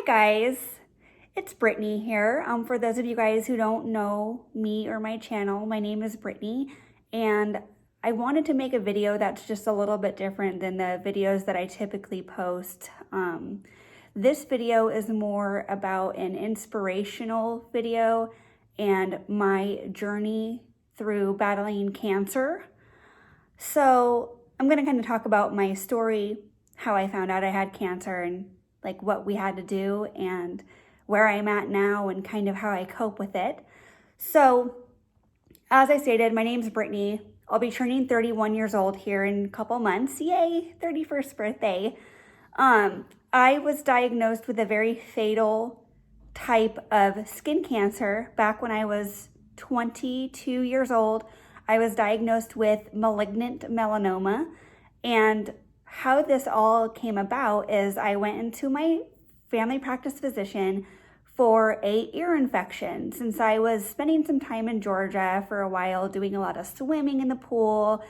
Hi guys, it's Brittany here. For those of you guys who don't know me or my channel, my name is Brittany, and I wanted to make a video that's just a little bit different than the videos that I typically post. This video is more about an inspirational video and my journey through battling cancer. So I'm going to kind of talk about my story, how I found out I had cancer, and like what we had to do and where I'm at now and kind of how I cope with it. So as I stated, my name's Brittany. I'll be turning 31 years old here in a couple months. Yay, 31st birthday. I was diagnosed with a very fatal type of skin cancer back when I was 22 years old. I was diagnosed with malignant melanoma, and how this all came about is I went into my family practice physician for an ear infection. Since I was spending some time in Georgia for a while, doing a lot of swimming in the pool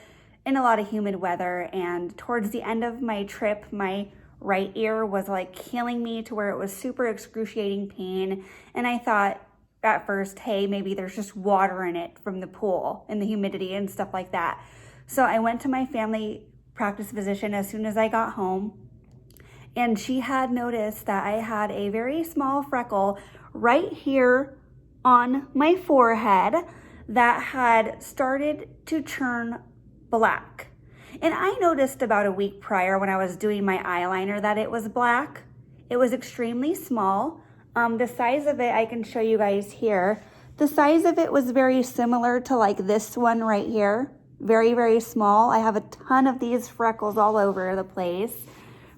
in a lot of humid weather, and towards the end of my trip, my right ear was like killing me to where it was super excruciating pain. And I thought at first, hey, maybe there's just water in it from the pool and the humidity and stuff like that. So I went to my family practice physician as soon as I got home, and she had noticed that I had a very small freckle right here on my forehead that had started to turn black. And I noticed about a week prior when I was doing my eyeliner that it was black. It was extremely small. The size of it, I can show you guys here. The size of it was very similar to like this one right here. Very, very small. I have a ton of these freckles all over the place,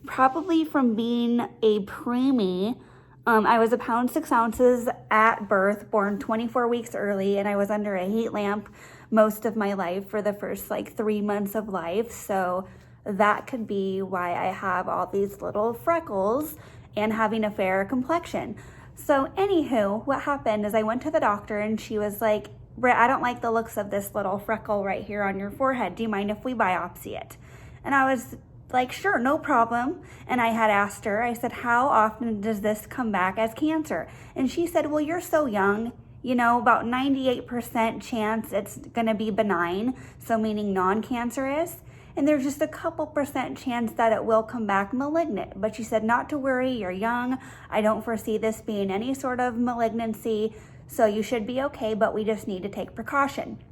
probably from being a preemie. I was 1 pound 6 ounces at birth, born 24 weeks early, and I was under a heat lamp most of my life for the first like 3 months of life. So that could be why I have all these little freckles and having a fair complexion. So anywho, what happened is I went to the doctor and she was like, Britt, I don't like the looks of this little freckle right here on your forehead. Do you mind if we biopsy it? And I was like, sure, no problem. And I had asked her, I said, how often does this come back as cancer? And she said, well, you're so young, you know, about 98% chance it's gonna be benign, so meaning non-cancerous. And there's just a couple percent chance that it will come back malignant. But she said, not to worry, you're young. I don't foresee this being any sort of malignancy. So you should be okay, but we just need to take precaution.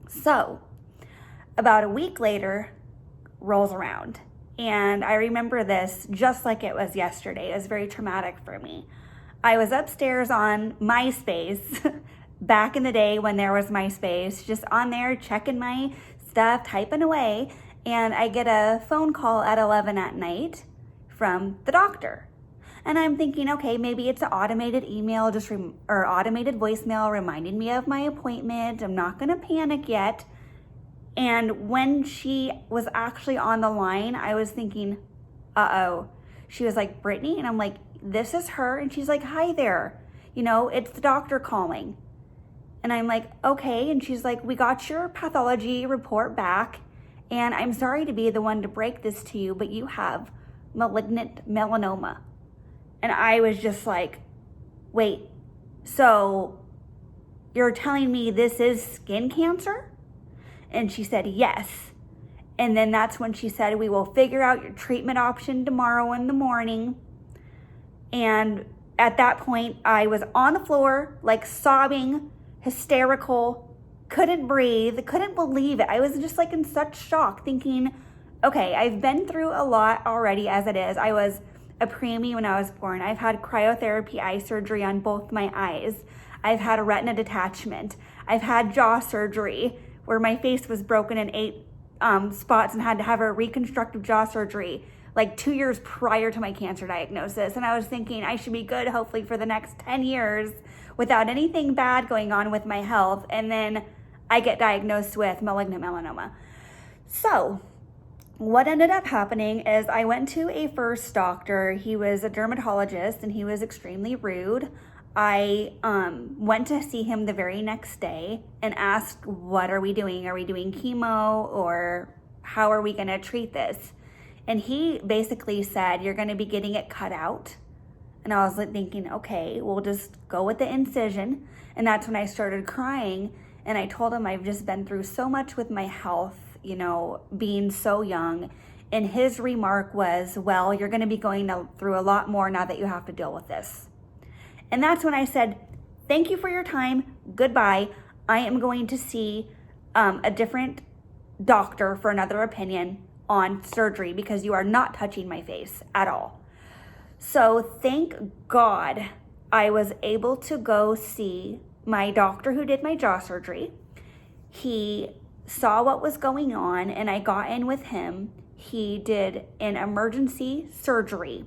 So about a week later rolls around, and I remember this just like it was yesterday. It was very traumatic for me. I was upstairs on MySpace back in the day when there was MySpace, just on there checking my stuff, typing away, and I get a phone call at 11 at night from the doctor. And I'm thinking, okay, maybe it's an automated email, or automated voicemail reminding me of my appointment. I'm not gonna panic yet. And when she was actually on the line, I was thinking, uh-oh. She was like, Brittany? And I'm like, this is her. And she's like, hi there. You know, it's the doctor calling. And I'm like, okay. And she's like, we got your pathology report back, and I'm sorry to be the one to break this to you, but you have malignant melanoma. And I was just like, wait, so you're telling me this is skin cancer? And she said, yes. And then that's when she said, we will figure out your treatment option tomorrow in the morning. And at that point, I was on the floor, like sobbing, hysterical, couldn't breathe, couldn't believe it. I was just like in such shock, thinking, okay, I've been through a lot already as it is. I was a preemie when I was born. I've had cryotherapy eye surgery on both my eyes. I've had a retina detachment. I've had jaw surgery where my face was broken in 8 spots and had to have a reconstructive jaw surgery like 2 years prior to my cancer diagnosis. And I was thinking I should be good, hopefully, for the next 10 years without anything bad going on with my health. And then I get diagnosed with malignant melanoma. So what ended up happening is I went to a first doctor. He was a dermatologist and he was extremely rude. I went to see him the very next day and asked, what are we doing? Are we doing chemo, or how are we gonna treat this? And he basically said, you're gonna be getting it cut out. And I was like thinking, okay, we'll just go with the incision. And that's when I started crying. And I told him I've just been through so much with my health, you know, being so young. And his remark was, well, you're going to be going through a lot more now that you have to deal with this. And that's when I said, thank you for your time. Goodbye. I am going to see a different doctor for another opinion on surgery because you are not touching my face at all. So thank God I was able to go see my doctor who did my jaw surgery. He saw what was going on and I got in with him. He did an emergency surgery.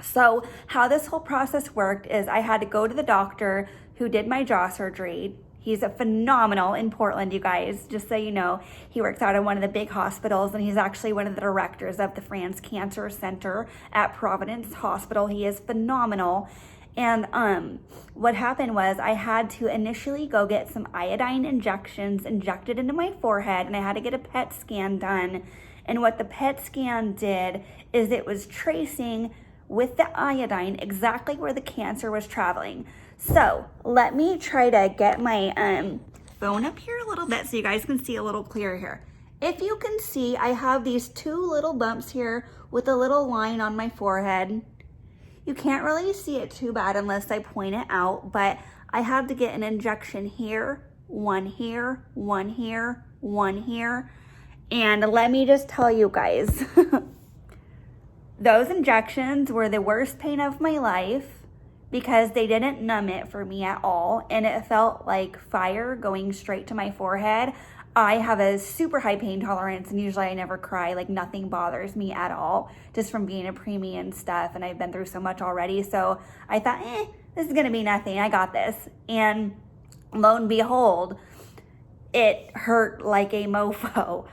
So how this whole process worked is I had to go to the doctor who did my jaw surgery. He's a phenomenal in Portland, you guys, just so you know. He works out of one of the big hospitals, and he's actually one of the directors of the Franz Cancer Center at Providence Hospital. He is phenomenal. And what happened was I had to initially go get some iodine injections injected into my forehead, and I had to get a PET scan done. And what the PET scan did is it was tracing with the iodine exactly where the cancer was traveling. So let me try to get my phone up here a little bit so you guys can see a little clearer here. If you can see, I have these two little bumps here with a little line on my forehead. You can't really see it too bad unless I point it out, but I had to get an injection here, one here, one here, one here. And let me just tell you guys, those injections were the worst pain of my life because they didn't numb it for me at all. And it felt like fire going straight to my forehead. I have a super high pain tolerance and usually I never cry. Like nothing bothers me at all just from being a preemie and stuff. And I've been through so much already. So I thought, this is going to be nothing. I got this. And lo and behold, it hurt like a mofo.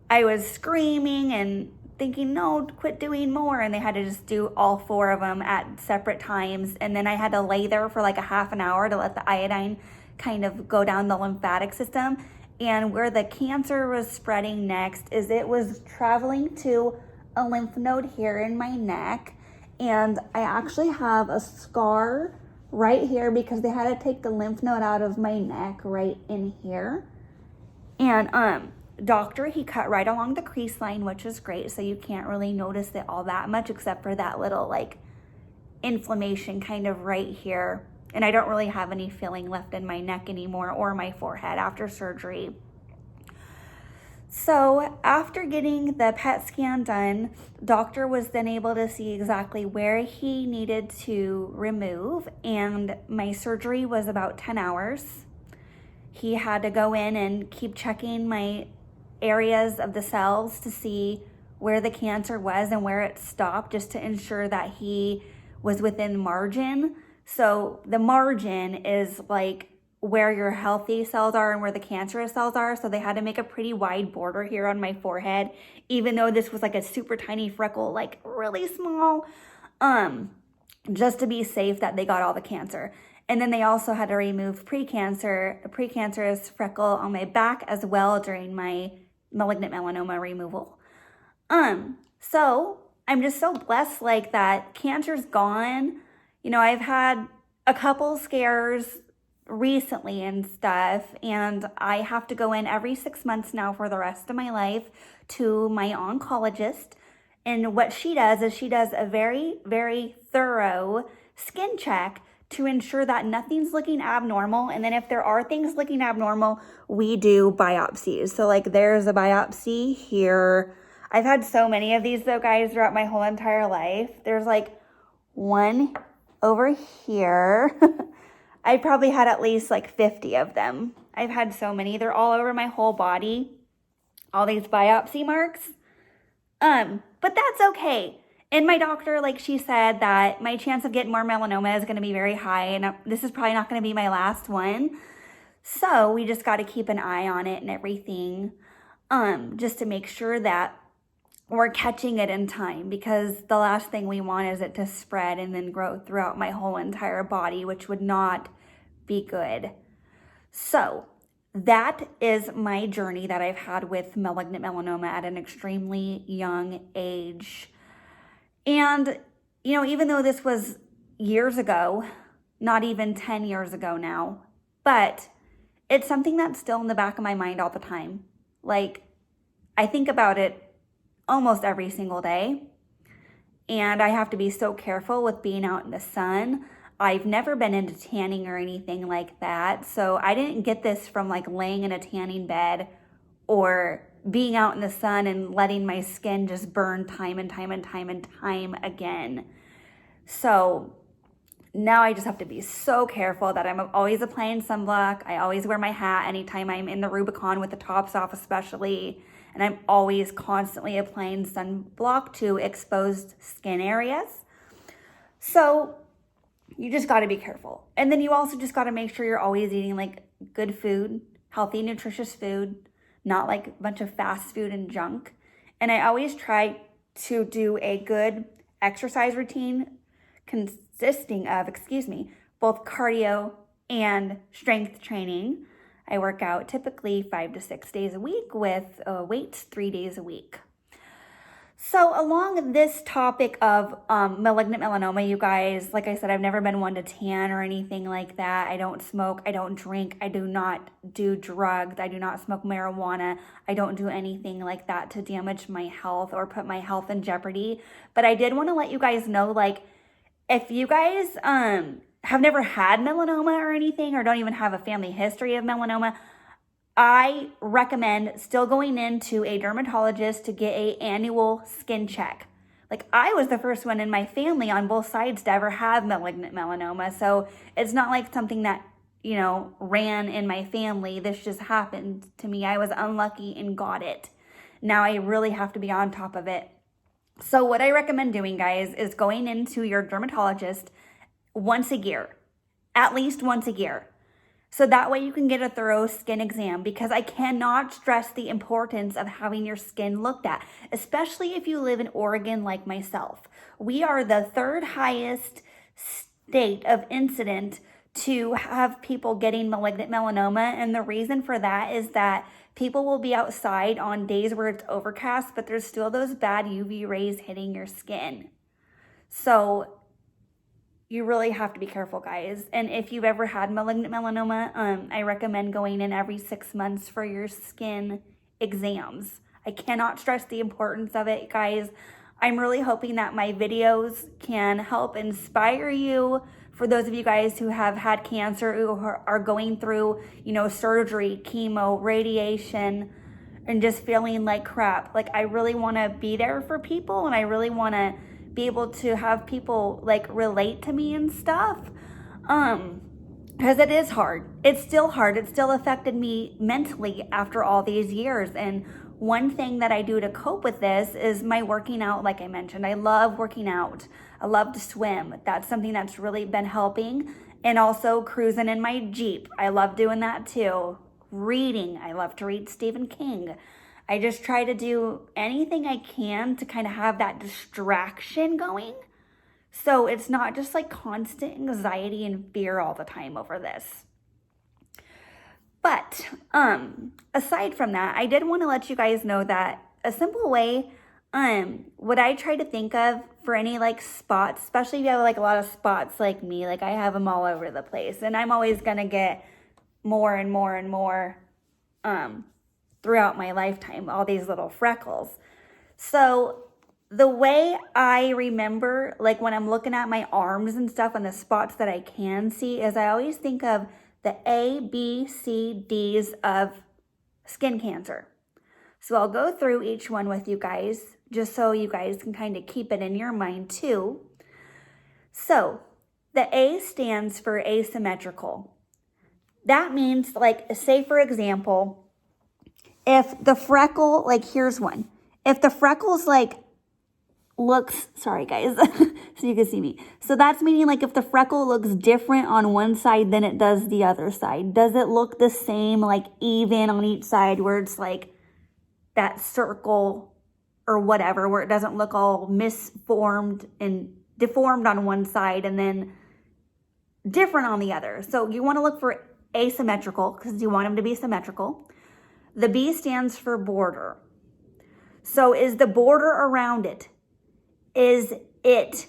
I was screaming and thinking, no, quit doing more. And they had to just do all 4 of them at separate times. And then I had to lay there for like a half an hour to let the iodine kind of go down the lymphatic system. And where the cancer was spreading next is it was traveling to a lymph node here in my neck. And I actually have a scar right here because they had to take the lymph node out of my neck right in here. And doctor, he cut right along the crease line, which is great. So you can't really notice it all that much except for that little like inflammation kind of right here. And I don't really have any feeling left in my neck anymore or my forehead after surgery. So after getting the PET scan done, doctor was then able to see exactly where he needed to remove. And my surgery was about 10 hours. He had to go in and keep checking my areas of the cells to see where the cancer was and where it stopped, just to ensure that he was within margin. So the margin is like where your healthy cells are and where the cancerous cells are. So they had to make a pretty wide border here on my forehead, even though this was like a super tiny freckle, like really small, just to be safe that they got all the cancer. And then they also had to remove precancerous freckle on my back as well during my malignant melanoma removal. So I'm just so blessed like that cancer's gone. You know, I've had a couple scares recently and stuff, and I have to go in every 6 months now for the rest of my life to my oncologist. And what she does is she does a very, very thorough skin check to ensure that nothing's looking abnormal. And then if there are things looking abnormal, we do biopsies. So like there's a biopsy here. I've had so many of these though, guys, throughout my whole entire life. There's like one over here. I probably had at least like 50 of them. I've had so many. They're all over my whole body. All these biopsy marks. But that's okay. And my doctor, like she said, that my chance of getting more melanoma is going to be very high. And this is probably not going to be my last one. So we just got to keep an eye on it and everything. Just to make sure that we're catching it in time. Because the last thing we want is it to spread and then grow throughout my whole entire body, which would not be good. So that is my journey that I've had with malignant melanoma at an extremely young age. And, you know, even though this was years ago, not even 10 years ago now, but it's something that's still in the back of my mind all the time. Like, I think about it almost every single day, and I have to be so careful with being out in the sun. I've never been into tanning or anything like that, so I didn't get this from like laying in a tanning bed or being out in the sun and letting my skin just burn time and time and time and time again. So now I just have to be so careful that I'm always applying sunblock. I always wear my hat anytime I'm in the Rubicon with the tops off especially. And I'm always constantly applying sunblock to exposed skin areas. So you just got to be careful. And then you also just got to make sure you're always eating like good food, healthy, nutritious food, not like a bunch of fast food and junk. And I always try to do a good exercise routine consisting of, both cardio and strength training. I work out typically 5 to 6 days a week with weights 3 days a week. So along this topic of malignant melanoma, you guys, like I said, I've never been one to tan or anything like that. I don't smoke, I don't drink, I do not do drugs, I do not smoke marijuana, I don't do anything like that to damage my health or put my health in jeopardy. But I did want to let you guys know, like, if you guys have never had melanoma or anything, or don't even have a family history of melanoma, I recommend still going into a dermatologist to get an annual skin check. Like, I was the first one in my family on both sides to ever have malignant melanoma. So it's not like something that, ran in my family. This just happened to me. I was unlucky and got it. Now I really have to be on top of it. So what I recommend doing, guys, is going into your dermatologist once a year, at least once a year. So that way you can get a thorough skin exam, because I cannot stress the importance of having your skin looked at, especially if you live in Oregon like myself. We are the third highest state of incident to have people getting malignant melanoma. And the reason for that is that people will be outside on days where it's overcast, but there's still those bad UV rays hitting your skin. So you really have to be careful, guys. And if you've ever had malignant melanoma, I recommend going in every 6 months for your skin exams. I cannot stress the importance of it, guys. I'm really hoping that my videos can help inspire you. For those of you guys who have had cancer, who are going through, surgery, chemo, radiation, and just feeling like crap. Like, I really want to be there for people, and I really want to be able to have people like relate to me and stuff, because it is hard. It's still hard. It still affected me mentally after all these years. And one thing that I do to cope with this is my working out. Like I mentioned, I love working out. I love to swim. That's something that's really been helping. And also cruising in my Jeep. I love doing that too. Reading. I love to read Stephen King. I just try to do anything I can to kind of have that distraction going. So it's not just like constant anxiety and fear all the time over this. But aside from that, I did want to let you guys know that a simple way, what I try to think of for any like spots, especially if you have like a lot of spots like me, like I have them all over the place, and I'm always going to get more and more and more throughout my lifetime, all these little freckles. So the way I remember, like when I'm looking at my arms and stuff and the spots that I can see, is I always think of the A, B, C, D's of skin cancer. So I'll go through each one with you guys, just so you guys can kind of keep it in your mind too. So the A stands for asymmetrical. That means, like, say for example, if the freckle, like here's one. If the freckles like looks, sorry guys, so you can see me. So that's meaning like if the freckle looks different on one side than it does the other side. Does it look the same, like even on each side, where it's like that circle or whatever, where it doesn't look all misformed and deformed on one side and then different on the other. So you want to look for asymmetrical because you want them to be symmetrical. The B stands for border. So is the border around it, is it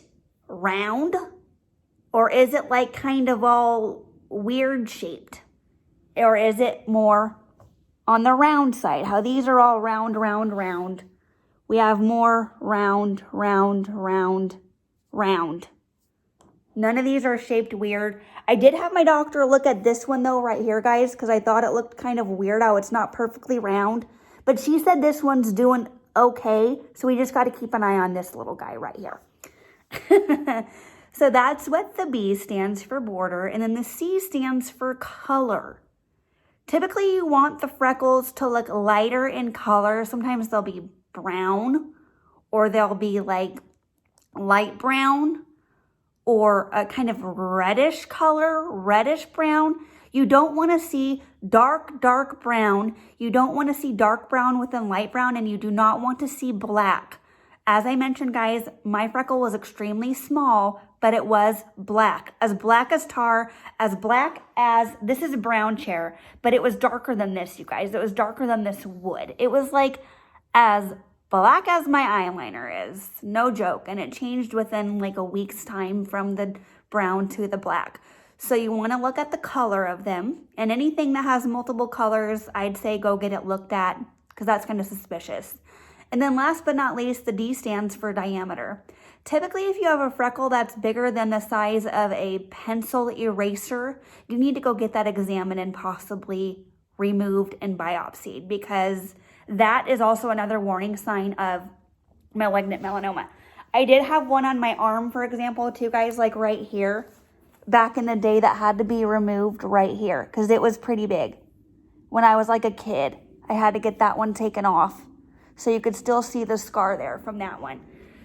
round Or is it like kind of all weird shaped? Or is it more on the round side? How these are all round, round, round. We have more round, round, round, round. None of these are shaped weird. I did have my doctor look at this one though right here, guys, because I thought it looked kind of weird how it's not perfectly round. But she said this one's doing okay. So we just got to keep an eye on this little guy right here. So that's what the B stands for, border. And then the C stands for color. Typically you want the freckles to look lighter in color. Sometimes they'll be brown, or they'll be like light brown, or a kind of reddish color, reddish brown. You don't want to see dark, dark brown. You don't want to see dark brown within light brown, and you do not want to see black. As I mentioned, guys, my freckle was extremely small, but it was black as tar, as black as, this is a brown chair, but it was darker than this, you guys. It was darker than this wood. It was like as black as my eyeliner is, no joke. And it changed within like a week's time from the brown to the black. So you want to look at the color of them, and anything that has multiple colors, I'd say go get it looked at, because that's kind of suspicious. And then last but not least, the D stands for diameter. Typically, if you have a freckle that's bigger than the size of a pencil eraser, you need to go get that examined and possibly removed and biopsied, because that is also another warning sign of malignant melanoma. I did have one on my arm, for example, too, guys, like right here, back in the day, that had to be removed right here because it was pretty big. When I was like a kid, I had to get that one taken off. So you could still see the scar there from that one.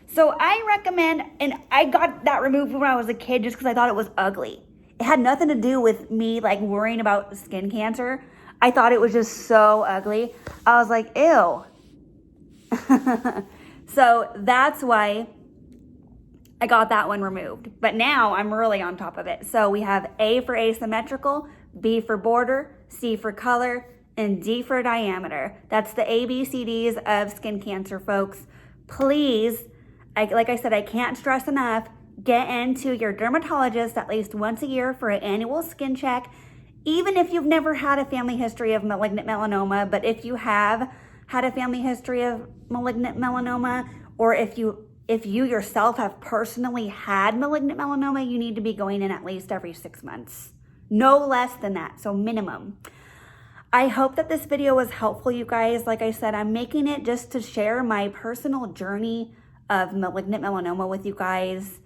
So I recommend, and I got that removed when I was a kid just because I thought it was ugly. It had nothing to do with me like worrying about skin cancer. I thought it was just so ugly. I was like, ew. So that's why I got that one removed. But now I'm really on top of it. So we have A for asymmetrical, B for border, C for color, and D for diameter. That's the ABCDs of skin cancer, folks. Please, like I said, I can't stress enough, get into your dermatologist at least once a year for an annual skin check. Even if you've never had a family history of malignant melanoma, but if you have had a family history of malignant melanoma, or if you yourself have personally had malignant melanoma, you need to be going in at least every 6 months. No less than that, so minimum. I hope that this video was helpful, you guys. Like I said, I'm making it just to share my personal journey of malignant melanoma with you guys.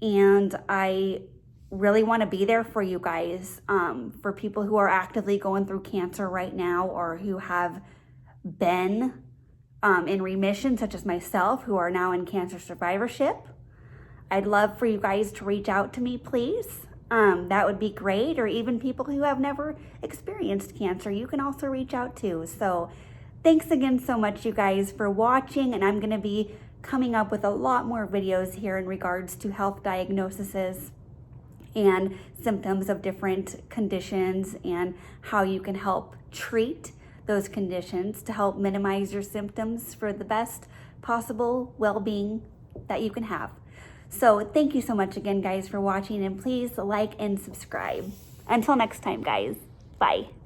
And I really want to be there for you guys, for people who are actively going through cancer right now, or who have been in remission, such as myself, who are now in cancer survivorship. I'd love for you guys to reach out to me, please. That would be great. Or even people who have never experienced cancer, you can also reach out to. So thanks again so much, you guys, for watching. And I'm going to be coming up with a lot more videos here in regards to health diagnoses and symptoms of different conditions, and how you can help treat those conditions to help minimize your symptoms for the best possible well-being that you can have. So thank you so much again, guys, for watching, and please like and subscribe. Until next time, guys. Bye.